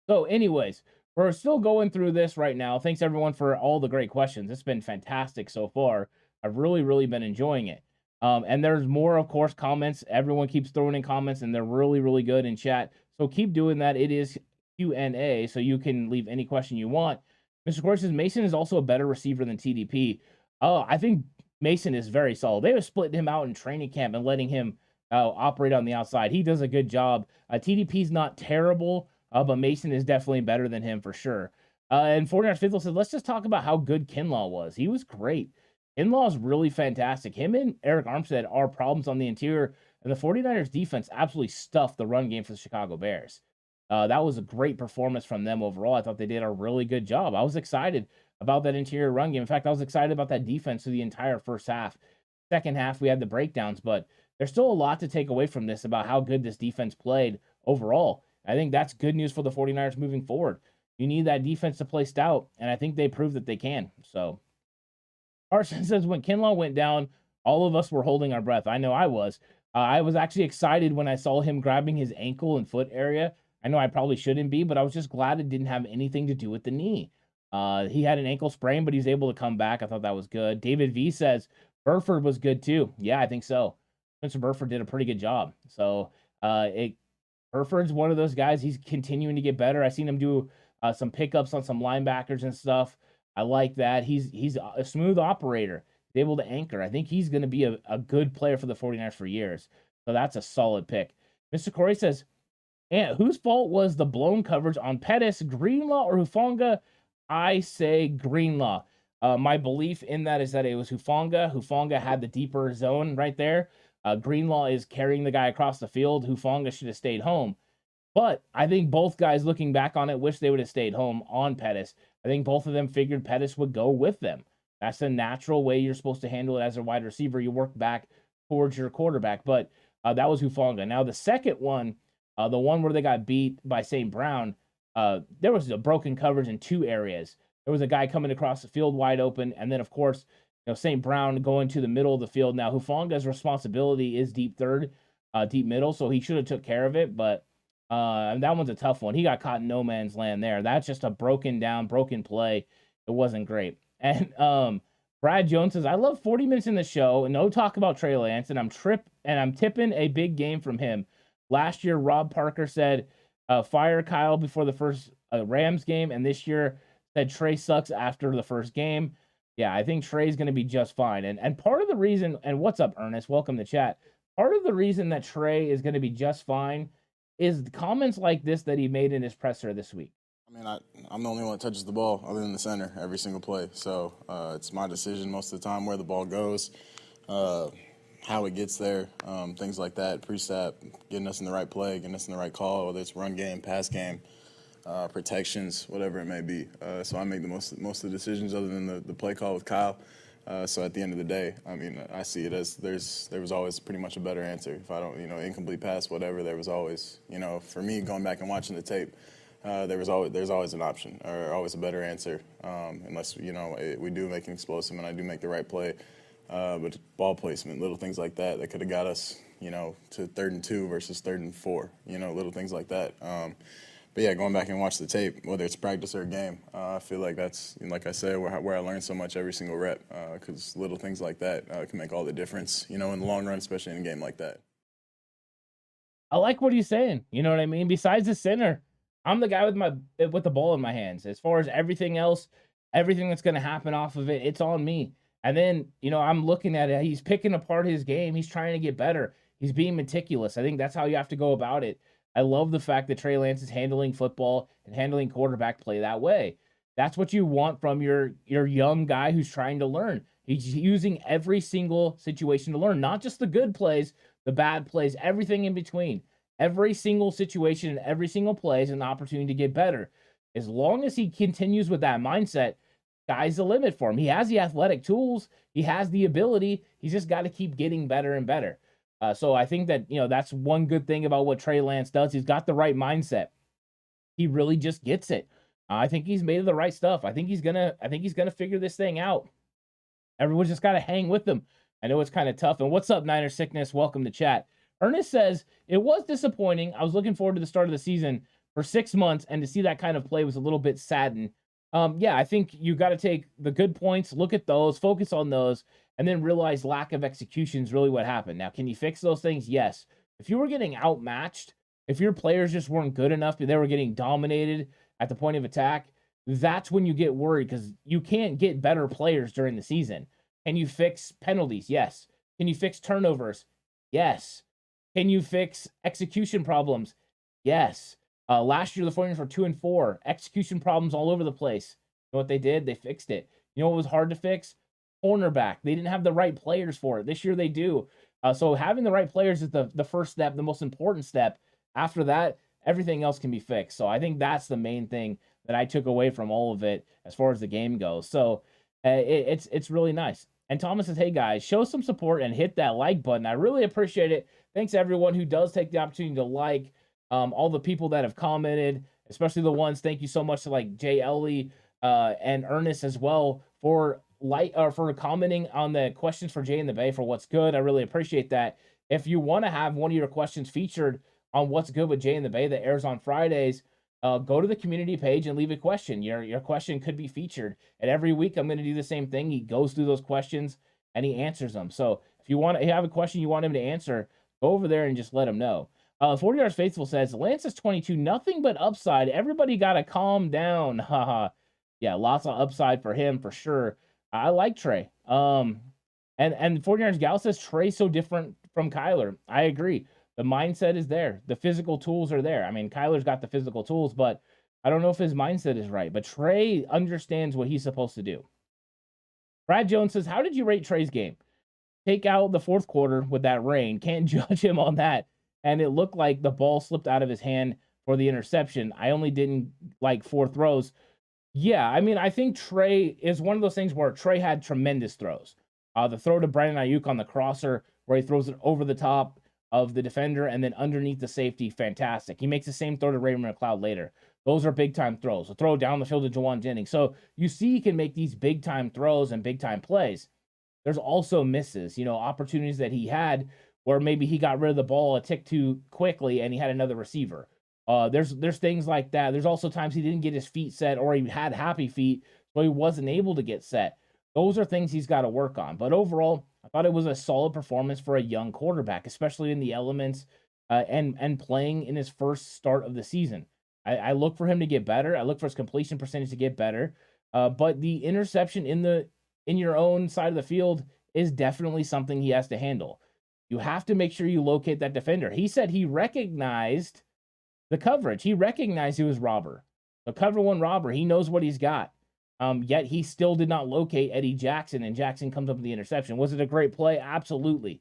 [SPEAKER 2] So anyways, we're still going through this right now. Thanks everyone for all the great questions. It's been fantastic so far. I've really, really been enjoying it. And there's more, of course, comments. Everyone keeps throwing in comments, and they're really, really good in chat. So keep doing that. It is Q&A, so you can leave any question you want. Mr. Corey says, Mason is also a better receiver than TDP. I think Mason is very solid. They were splitting him out in training camp and letting him operate on the outside. He does a good job. TDP's not terrible, but Mason is definitely better than him for sure. And 49ers Fizzle says, let's just talk about how good Kinlaw was. He was great. Kinlaw is really fantastic. Him and Eric Armstead are problems on the interior, and the 49ers defense absolutely stuffed the run game for the Chicago Bears. That was a great performance from them overall. I thought they did a really good job. I was excited about that interior run game. In fact, I was excited about that defense through the entire first half. Second half, we had the breakdowns, but there's still a lot to take away from this about how good this defense played overall. I think that's good news for the 49ers moving forward. You need that defense to play stout, and I think they proved that they can. So Carson says, when Kinlaw went down, all of us were holding our breath. I know I was. I was actually excited when I saw him grabbing his ankle and foot area. I know I probably shouldn't be, but I was just glad it didn't have anything to do with the knee. He had an ankle sprain, but he's able to come back. I thought that was good. David V says, Burford was good too. Yeah, I think so. Spencer Burford did a pretty good job. So Burford's one of those guys. He's continuing to get better. I've seen him do some pickups on some linebackers and stuff. I like that. He's a smooth operator. He's able to anchor. I think he's going to be a good player for the 49ers for years. So that's a solid pick. Mr. Corey says, and whose fault was the blown coverage on Pettis, Greenlaw, or Hufanga? I say Greenlaw. My belief in that is that it was Hufanga. Hufanga had the deeper zone right there. Greenlaw is carrying the guy across the field. Hufanga should have stayed home. But I think both guys, looking back on it, wish they would have stayed home on Pettis. I think both of them figured Pettis would go with them. That's the natural way you're supposed to handle it as a wide receiver. You work back towards your quarterback. But that was Hufanga. Now, the second one, the one where they got beat by St. Brown, there was a broken coverage in two areas. There was a guy coming across the field wide open, and then, of course, St. Brown going to the middle of the field. Now, Hufanga's responsibility is deep third, deep middle, so he should have took care of it, but that one's a tough one. He got caught in no man's land there. That's just a broken play. It wasn't great. And Brad Jones says, I love 40 minutes in the show, and no talk about Trey Lance, and I'm tipping a big game from him. Last year, Rob Parker said, fire Kyle before the first Rams game, and this year said Trey sucks after the first game. Yeah, I think Trey's going to be just fine. And part of the reason, and what's up, Ernest? Welcome to chat. Part of the reason that Trey is going to be just fine is comments like this that he made in his presser this week.
[SPEAKER 5] I mean, I'm the only one that touches the ball other than the center every single play. So it's my decision most of the time where the ball goes, how it gets there, things like that, pre-snap, getting us in the right play, getting us in the right call, whether it's run game, pass game, protections, whatever it may be. So I make the most of the decisions other than the play call with Kyle. So at the end of the day, I mean, I see it as there was always pretty much a better answer. If I don't, incomplete pass, whatever, there was always, for me going back and watching the tape, there's always an option or always a better answer, unless, we do make an explosive and I do make the right play. But ball placement, little things like that could have got us, to 3rd and 2 versus 3rd and 4, little things like that. But yeah, going back and watch the tape, whether it's practice or a game, I feel like that's, like I said, where I learn so much every single rep, because little things like that can make all the difference, in the long run, especially in a game like that.
[SPEAKER 2] I like what he's saying. You know what I mean? Besides the center, I'm the guy with the ball in my hands. As far as everything else, everything that's going to happen off of it, it's on me. And then, I'm looking at it. He's picking apart his game. He's trying to get better. He's being meticulous. I think that's how you have to go about it. I love the fact that Trey Lance is handling football and handling quarterback play that way. That's what you want from your young guy who's trying to learn. He's using every single situation to learn, not just the good plays, the bad plays, everything in between. Every single situation and every single play is an opportunity to get better. As long as he continues with that mindset, sky's the limit for him. He has the athletic tools. He has the ability. He's just got to keep getting better and better. So I think that, that's one good thing about what Trey Lance does. He's got the right mindset. He really just gets it. I think he's made of the right stuff. I think he's gonna figure this thing out. Everyone's just got to hang with him. I know it's kind of tough. And what's up, Niner Sickness? Welcome to chat. Ernest says, it was disappointing. I was looking forward to the start of the season for 6 months, and to see that kind of play was a little bit saddened. Yeah, I think you got to take the good points, look at those, focus on those, and then realize lack of execution is really what happened. Now, can you fix those things? Yes. If you were getting outmatched, if your players just weren't good enough, they were getting dominated at the point of attack, that's when you get worried, because you can't get better players during the season. Can you fix penalties? Yes. Can you fix turnovers? Yes. Can you fix execution problems? Yes. Last year, the 49ers were 2-4. Execution problems all over the place. You know what they did? They fixed it. You know what was hard to fix? Cornerback. They didn't have the right players for it. This year they do. So having the right players is the first step, the most important step. After that, everything else can be fixed. So I think that's the main thing that I took away from all of it as far as the game goes. So it's really nice. And Thomas says, hey guys, show some support and hit that like button. I really appreciate it. Thanks everyone who does take the opportunity to like, all the people that have commented, especially the ones, thank you so much to like Jay Ellie and Ernest as well for for commenting on the questions for Jay in the Bay for What's Good. I really appreciate that. If you want to have one of your questions featured on What's Good with Jay in the Bay that airs on Fridays, go to the community page and leave a question. Your question could be featured. And every week I'm going to do the same thing. He goes through those questions and he answers them. So if you have a question you want him to answer, go over there and just let him know. 40 Yards Faithful says, Lance is 22, nothing but upside. Everybody got to calm down. Haha. Yeah, lots of upside for him for sure. I like Trey. And 40 Yards Gal says Trey's so different from Kyler. I agree. The mindset is there. The physical tools are there. I mean, Kyler's got the physical tools, but I don't know if his mindset is right. But Trey understands what he's supposed to do. Brad Jones says, how did you rate Trey's game? Take out the fourth quarter with that rain. Can't judge him on that. And it looked like the ball slipped out of his hand for the interception. I only didn't like 4 throws. Yeah, I mean, I think Trey is one of those things where Trey had tremendous throws. The throw to Brandon Ayuk on the crosser where he throws it over the top of the defender and then underneath the safety, fantastic. He makes the same throw to Raymond McLeod later. Those are big-time throws. A throw down the field to Jawan Jennings. So you see he can make these big-time throws and big-time plays. There's also misses, opportunities that he had where maybe he got rid of the ball a tick too quickly and he had another receiver. There's things like that. There's also times he didn't get his feet set or he had happy feet, so he wasn't able to get set. Those are things he's got to work on. But overall, I thought it was a solid performance for a young quarterback, especially in the elements and playing in his first start of the season. I look for him to get better. I look for his completion percentage to get better. But the interception in your own side of the field is definitely something he has to handle. You have to make sure you locate that defender. He said he recognized the coverage. He recognized he was robber. The cover one robber. He knows what he's got. Yet he still did not locate Eddie Jackson, and Jackson comes up with the interception. Was it a great play? Absolutely.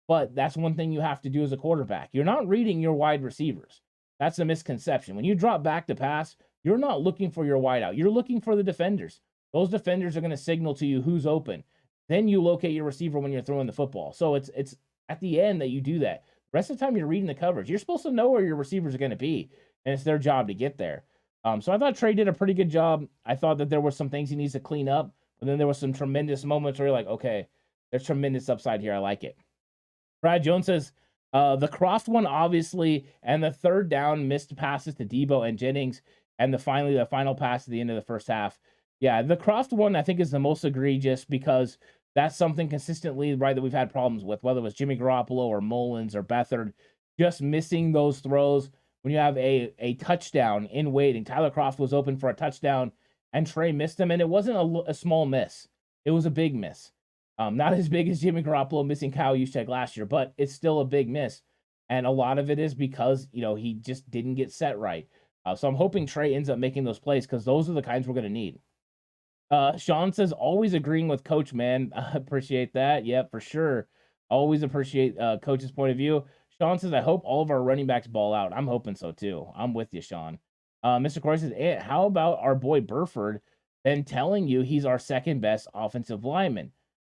[SPEAKER 2] But that's one thing you have to do as a quarterback. You're not reading your wide receivers. That's a misconception. When you drop back to pass, you're not looking for your wide out. You're looking for the defenders. Those defenders are going to signal to you who's open. Then you locate your receiver when you're throwing the football. So it's at the end that you do that. The rest of the time you're reading the coverage. You're supposed to know where your receivers are going to be, and it's their job to get there. So I thought Trey did a pretty good job. I thought that there were some things he needs to clean up, but then there were some tremendous moments where you're like, okay, there's tremendous upside here. I like it. Brad Jones says, the Croft one, obviously, and the third down missed passes to Debo and Jennings, and the final pass at the end of the first half. Yeah, the Croft one, I think, is the most egregious because that's something consistently, right, that we've had problems with, whether it was Jimmy Garoppolo or Mullins or Beathard, just missing those throws. When you have a touchdown in waiting, Tyler Croft was open for a touchdown, and Trey missed him, and it wasn't a small miss. It was a big miss. Not as big as Jimmy Garoppolo missing Kyle Juszczyk last year, but it's still a big miss. And a lot of it is because, he just didn't get set right. So I'm hoping Trey ends up making those plays because those are the kinds we're going to need. Sean says, always agreeing with Coach, man. I appreciate that. Yeah, for sure. Always appreciate Coach's point of view. Sean says, I hope all of our running backs ball out. I'm hoping so, too. I'm with you, Sean. Mr. Corey says, how about our boy Burford then telling you he's our second best offensive lineman?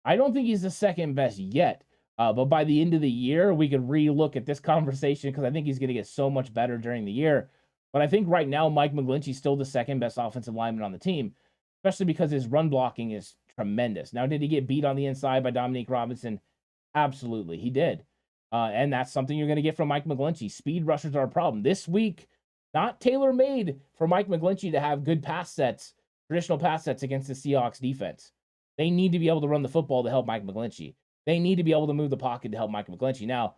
[SPEAKER 2] I don't think he's the second best yet. But by the end of the year, we could re-look at this conversation because I think he's going to get so much better during the year. But I think right now, Mike McGlinchey's still the second best offensive lineman on the team, especially because his run blocking is tremendous. Now, did he get beat on the inside by Dominique Robinson? Absolutely, he did. And that's something you're going to get from Mike McGlinchey. Speed rushers are a problem. This week, not tailor-made for Mike McGlinchey to have good pass sets, traditional pass sets against the Seahawks defense. They need to be able to run the football to help Mike McGlinchey. They need to be able to move the pocket to help Mike McGlinchey. Now,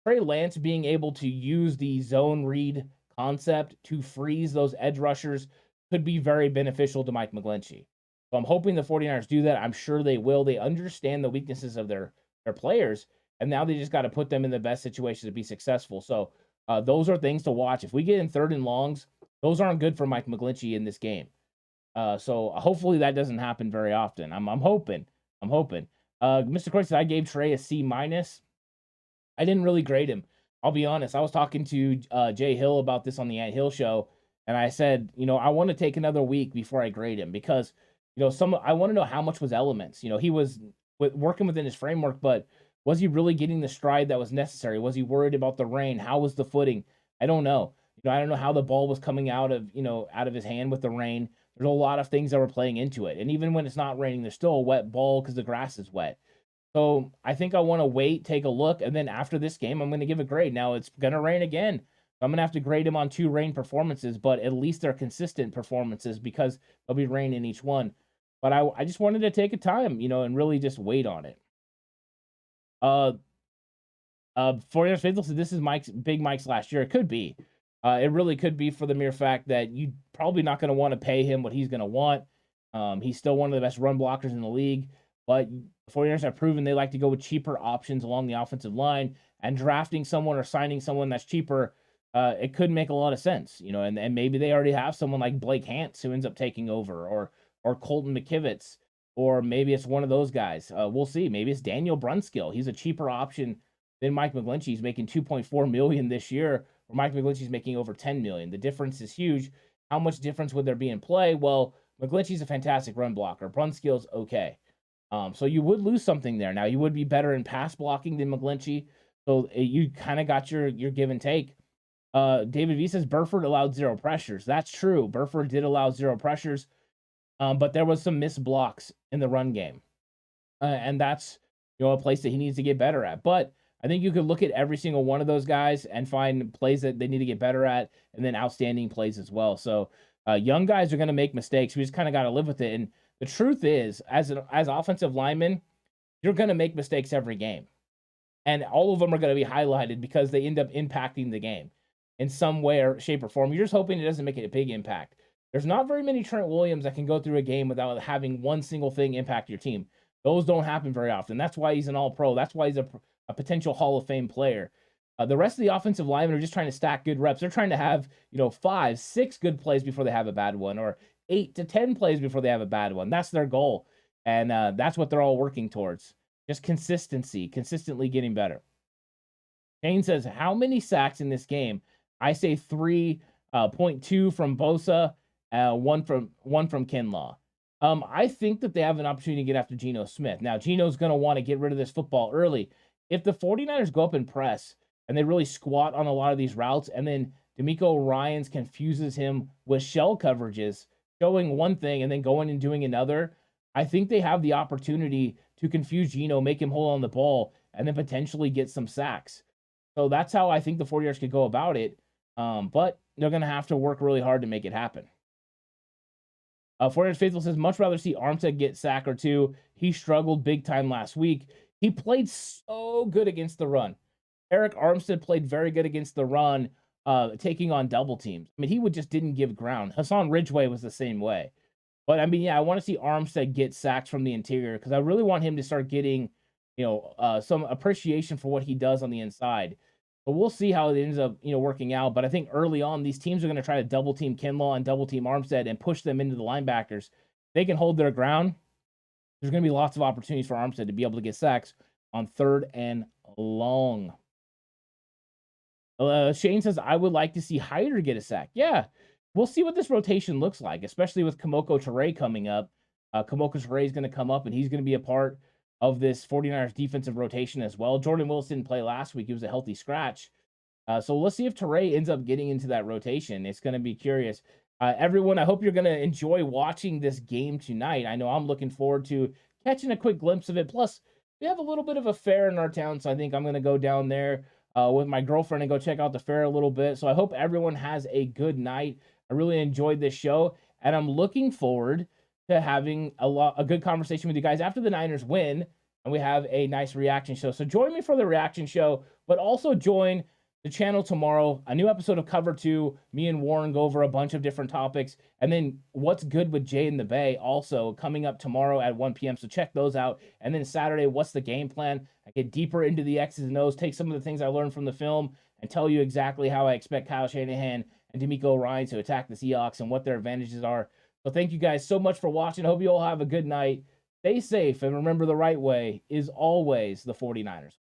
[SPEAKER 2] Trey Lance being able to use the zone read concept to freeze those edge rushers could be very beneficial to Mike McGlinchey. So I'm hoping the 49ers do that. I'm sure they will. They understand the weaknesses of their players, and now they just got to put them in the best situation to be successful. So those are things to watch. If we get in third and longs, those aren't good for Mike McGlinchey in this game. So hopefully that doesn't happen very often. I'm hoping. Mr. Corey said, I gave Trey a C-. I didn't really grade him. I'll be honest. I was talking to Jay Hill about this on the Ant Hill show, and I said, I want to take another week before I grade him because, I want to know how much was elements. He was working within his framework, but was he really getting the stride that was necessary? Was he worried about the rain? How was the footing? I don't know. I don't know how the ball was coming out of his hand with the rain. There's a lot of things that were playing into it. And even when it's not raining, there's still a wet ball because the grass is wet. So I think I want to wait, take a look, and then after this game, I'm going to give a grade. Now, it's going to rain again. I'm going to have to grade him on 2 rain performances, but at least they're consistent performances because there'll be rain in each one. But I just wanted to take a time, and really just wait on it. 49ers Faithful said this is Big Mike's last year. It could be. It really could be, for the mere fact that you probably not going to want to pay him what he's going to want. He's still one of the best run blockers in the league, but the 49ers have proven they like to go with cheaper options along the offensive line, and drafting someone or signing someone that's cheaper, it could make a lot of sense, and maybe they already have someone like Blake Hance who ends up taking over, or Colton McKivitz, or maybe it's one of those guys. We'll see. Maybe it's Daniel Brunskill. He's a cheaper option than Mike McGlinchey. He's making $2.4 million this year, where Mike McGlinchey's making over $10 million. The difference is huge. How much difference would there be in play? Well, McGlinchey's a fantastic run blocker. Brunskill's okay. So you would lose something there. Now, you would be better in pass blocking than McGlinchey. So you kind of got your give and take. David V says Burford allowed 0 pressures. That's true. Burford did allow 0 pressures, but there was some missed blocks in the run game. And that's a place that he needs to get better at. But I think you could look at every single one of those guys and find plays that they need to get better at, and then outstanding plays as well. So young guys are going to make mistakes. We just kind of got to live with it. And the truth is, as offensive linemen, you're going to make mistakes every game. And all of them are going to be highlighted because they end up impacting the game in some way or shape or form. You're just hoping it doesn't make it a big impact. There's not very many Trent Williams that can go through a game without having one single thing impact your team. Those don't happen very often. That's why he's an all-pro. That's why he's a potential Hall of Fame player. The rest of the offensive linemen are just trying to stack good reps. They're trying to have, 5, 6 good plays before they have a bad one, or 8 to 10 plays before they have a bad one. That's their goal. And that's what they're all working towards. Just consistency, consistently getting better. Shane says, how many sacks in this game? I say 3.2 from Bosa, 1 from Kinlaw. I think that they have an opportunity to get after Geno Smith. Now, Geno's going to want to get rid of this football early. If the 49ers go up and press, and they really squat on a lot of these routes, and then D'Amico Ryans confuses him with shell coverages, showing one thing and then going and doing another, I think they have the opportunity to confuse Geno, make him hold on the ball, and then potentially get some sacks. So that's how I think the 49ers could go about it. But they're going to have to work really hard to make it happen. 49ers Faithful says, much rather see Armstead get sack or 2. He struggled big time last week. He played so good against the run. Eric Armstead played very good against the run, taking on double teams. I mean, he just didn't give ground. Hassan Ridgeway was the same way. But, I mean, yeah, I want to see Armstead get sacks from the interior because I really want him to start getting, some appreciation for what he does on the inside. But we'll see how it ends up, working out. But I think early on, these teams are going to try to double team Kinlaw and double team Armstead and push them into the linebackers. If they can hold their ground, there's going to be lots of opportunities for Armstead to be able to get sacks on 3rd and long. Shane says, I would like to see Hyder get a sack. Yeah, we'll see what this rotation looks like, especially with Kamoko Toure coming up. Kamoko Toure is going to come up, and he's going to be a part of this 49ers defensive rotation as well. Jordan Willis didn't play last week. He was a healthy scratch. So let's see if Toure ends up getting into that rotation. It's going to be curious. Everyone, I hope you're going to enjoy watching this game tonight. I know I'm looking forward to catching a quick glimpse of it. Plus, we have a little bit of a fair in our town, so I think I'm going to go down there with my girlfriend and go check out the fair a little bit. So I hope everyone has a good night. I really enjoyed this show, and I'm looking forward to having a good conversation with you guys after the Niners win, and we have a nice reaction show. So join me for the reaction show, but also join the channel tomorrow. A new episode of Cover 2. Me and Warren go over a bunch of different topics, and then What's Good with Jay in the Bay also coming up tomorrow at 1 p.m. So check those out. And then Saturday, What's the Game Plan? I get deeper into the X's and O's, take some of the things I learned from the film, and tell you exactly how I expect Kyle Shanahan and D'Amico Ryans to attack the Seahawks and what their advantages are. So thank you guys so much for watching. I hope you all have a good night. Stay safe, and remember, the right way is always the 49ers.